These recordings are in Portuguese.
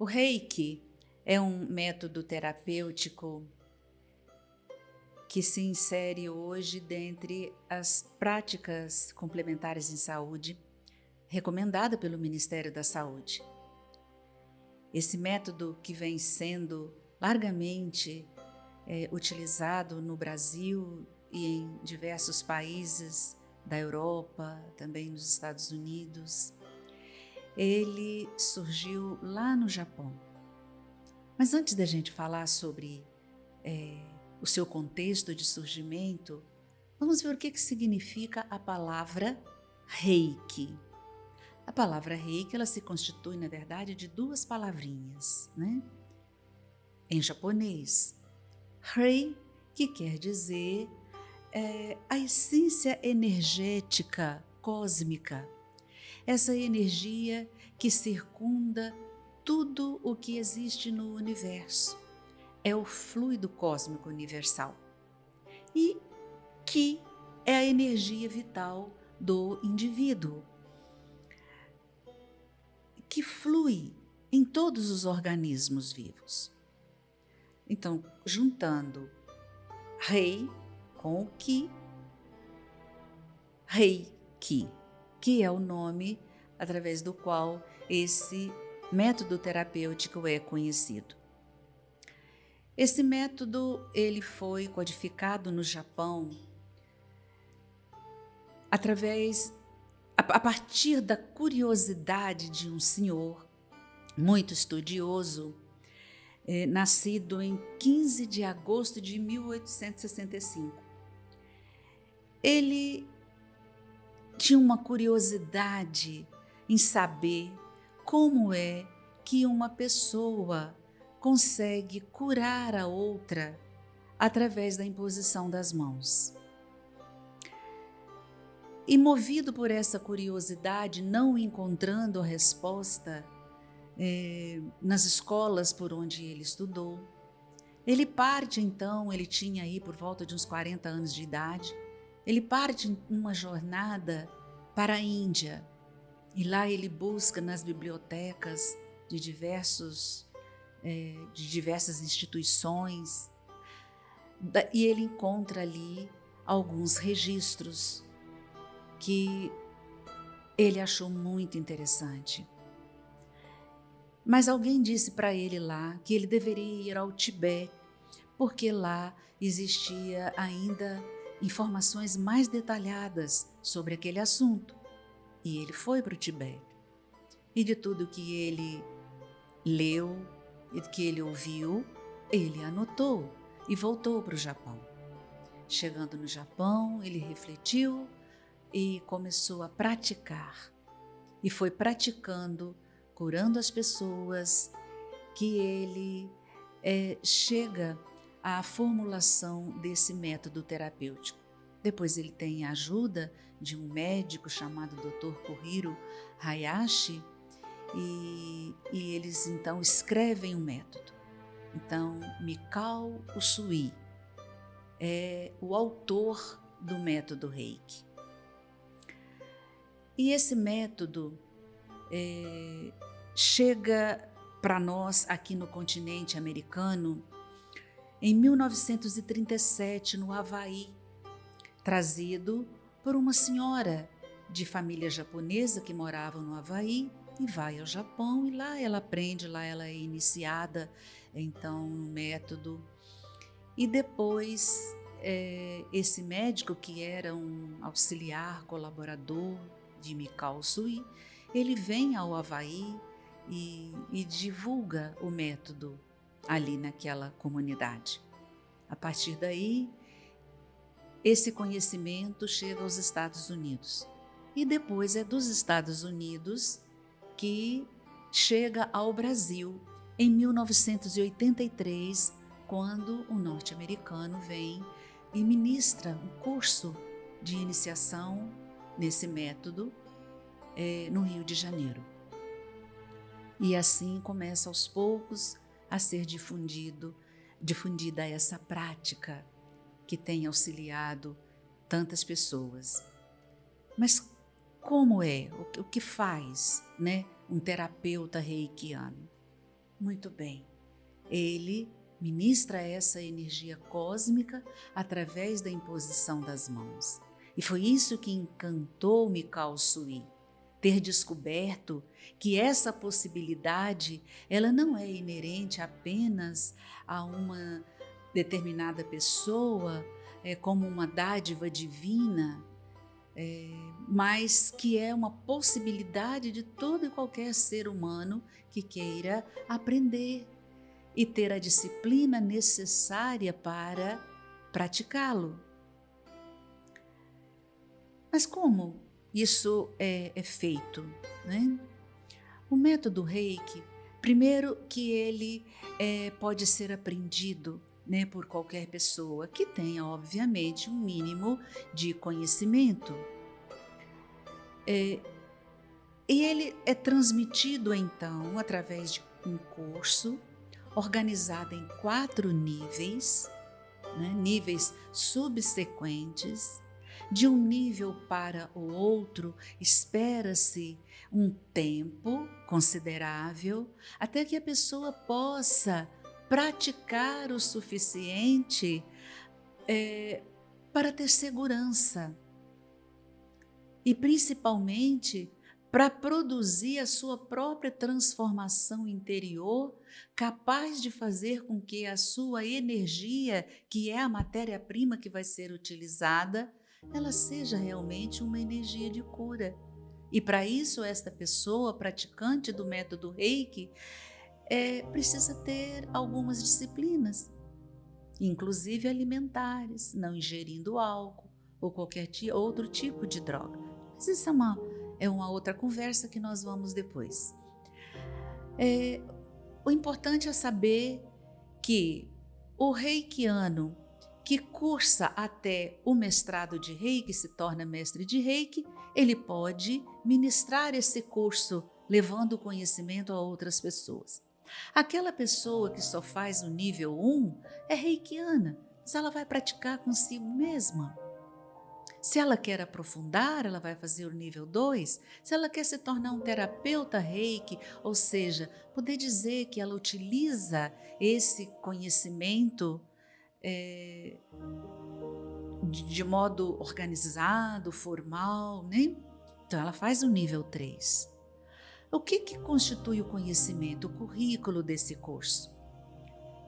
O Reiki é um método terapêutico que se insere hoje dentre as práticas complementares em saúde, recomendada pelo Ministério da Saúde. Esse método que vem sendo largamente utilizado no Brasil e em diversos países da Europa, também nos Estados Unidos, ele surgiu lá no Japão. Mas antes da gente falar sobre o seu contexto de surgimento, vamos ver o que significa a palavra Reiki. A palavra Reiki, ela se constitui, na verdade, de duas palavrinhas, né? Em japonês, Rei, que quer dizer a essência energética cósmica, essa energia que circunda tudo o que existe no universo. É o fluido cósmico universal. E Ki é a energia vital do indivíduo, que flui em todos os organismos vivos. Então, juntando Rei com o Ki, Reiki, que é o nome através do qual esse método terapêutico é conhecido. Esse método ele foi codificado no Japão a partir da curiosidade de um senhor muito estudioso, nascido em 15 de agosto de 1865. Ele tinha uma curiosidade em saber como é que uma pessoa consegue curar a outra através da imposição das mãos. E movido por essa curiosidade, não encontrando a resposta nas escolas por onde ele estudou, ele parte então, ele tinha aí por volta de uns 40 anos de idade, ele parte em uma jornada para a Índia e lá ele busca nas bibliotecas de diversas instituições e ele encontra ali alguns registros que ele achou muito interessante. Mas alguém disse para ele lá que ele deveria ir ao Tibete, porque lá existia ainda informações mais detalhadas sobre aquele assunto. E ele foi para o Tibete. E de tudo que ele leu e que ele ouviu, ele anotou e voltou para o Japão. Chegando no Japão, ele refletiu e começou a praticar. E foi praticando, curando as pessoas, que ele chega à formulação desse método terapêutico. Depois ele tem a ajuda de um médico chamado Dr. Kohiro Hayashi e eles então escrevem o método. Então, Mikao Usui é o autor do método Reiki. E esse método chega para nós aqui no continente americano em 1937, no Havaí, trazido por uma senhora de família japonesa que morava no Havaí e vai ao Japão e lá ela aprende, lá ela é iniciada então no método. E depois esse médico, que era um auxiliar colaborador de Mikao Usui, ele vem ao Havaí e divulga o método ali naquela comunidade. A partir daí, esse conhecimento chega aos Estados Unidos. E depois é dos Estados Unidos que chega ao Brasil em 1983, quando o norte-americano vem e ministra um curso de iniciação nesse método no Rio de Janeiro. E assim começa aos poucos a ser difundida essa prática que tem auxiliado tantas pessoas. Mas como é? O que faz, né, um terapeuta reikiano? Muito bem. Ele ministra essa energia cósmica através da imposição das mãos. E foi isso que encantou Mikao Sui, ter descoberto que essa possibilidade, ela não é inerente apenas a uma determinada pessoa, como uma dádiva divina, mas que é uma possibilidade de todo e qualquer ser humano que queira aprender e ter a disciplina necessária para praticá-lo. Mas como isso é feito, né? O método Reiki, primeiro que ele pode ser aprendido, né, por qualquer pessoa que tenha, obviamente, um mínimo de conhecimento. E ele é transmitido, então, através de um curso organizado em 4 níveis, né, níveis subsequentes. De um nível para o outro, espera-se um tempo considerável até que a pessoa possa praticar o suficiente para ter segurança e, principalmente, para produzir a sua própria transformação interior, capaz de fazer com que a sua energia, que é a matéria-prima que vai ser utilizada, ela seja realmente uma energia de cura. E para isso, esta pessoa, praticante do método Reiki, precisa ter algumas disciplinas, inclusive alimentares, não ingerindo álcool ou qualquer outro tipo de droga. Mas isso é uma outra conversa que nós vamos depois. O importante é saber que o reikiano que cursa até o mestrado de Reiki, se torna mestre de Reiki, ele pode ministrar esse curso, levando o conhecimento a outras pessoas. Aquela pessoa que só faz o nível 1 é reikiana, mas ela vai praticar consigo mesma. Se ela quer aprofundar, ela vai fazer o nível 2. Se ela quer se tornar um terapeuta Reiki, ou seja, poder dizer que ela utiliza esse conhecimento de modo organizado, formal, né? Então ela faz o nível 3. O que constitui o conhecimento, o currículo desse curso?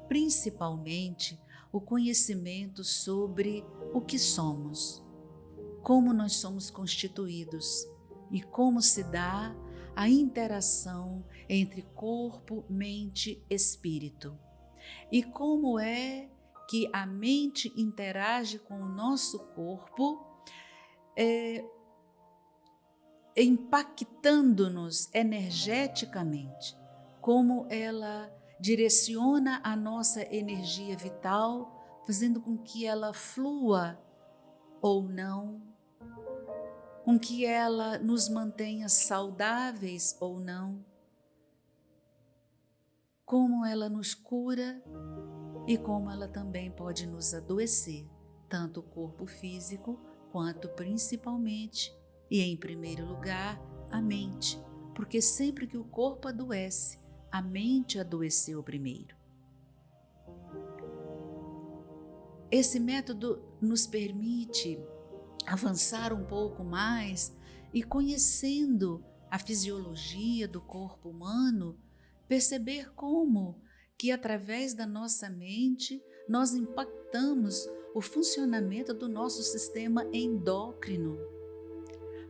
Principalmente o conhecimento sobre o que somos, como nós somos constituídos e como se dá a interação entre corpo, mente e espírito. E como é que a mente interage com o nosso corpo, impactando-nos energeticamente, como ela direciona a nossa energia vital, fazendo com que ela flua ou não, com que ela nos mantenha saudáveis ou não, como ela nos cura e como ela também pode nos adoecer, tanto o corpo físico quanto principalmente e em primeiro lugar a mente, porque sempre que o corpo adoece, a mente adoeceu primeiro. Esse método nos permite avançar um pouco mais e, conhecendo a fisiologia do corpo humano, perceber como que através da nossa mente nós impactamos o funcionamento do nosso sistema endócrino.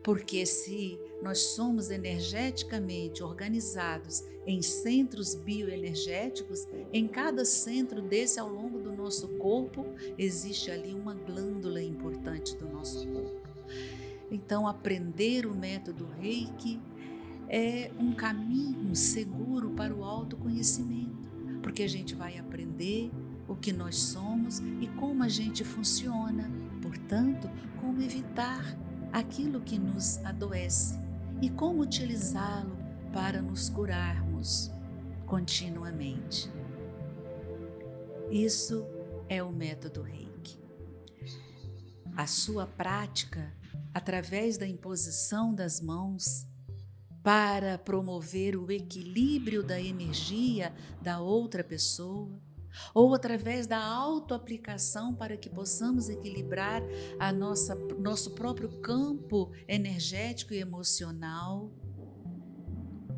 Porque se nós somos energeticamente organizados em centros bioenergéticos, em cada centro desse ao longo do nosso corpo, existe ali uma glândula importante do nosso corpo. Então, aprender o método Reiki é um caminho seguro para o autoconhecimento, porque a gente vai aprender o que nós somos e como a gente funciona, portanto, como evitar aquilo que nos adoece e como utilizá-lo para nos curarmos continuamente. Isso é o método Reiki. A sua prática, através da imposição das mãos, para promover o equilíbrio da energia da outra pessoa, ou através da autoaplicação para que possamos equilibrar nosso próprio campo energético e emocional.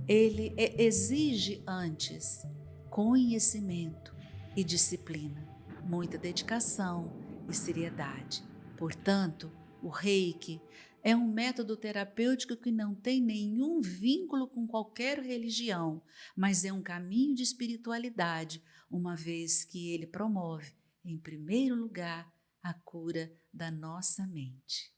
Ele exige antes conhecimento e disciplina, muita dedicação e seriedade. Portanto, o Reiki é um método terapêutico que não tem nenhum vínculo com qualquer religião, mas é um caminho de espiritualidade, uma vez que ele promove, em primeiro lugar, a cura da nossa mente.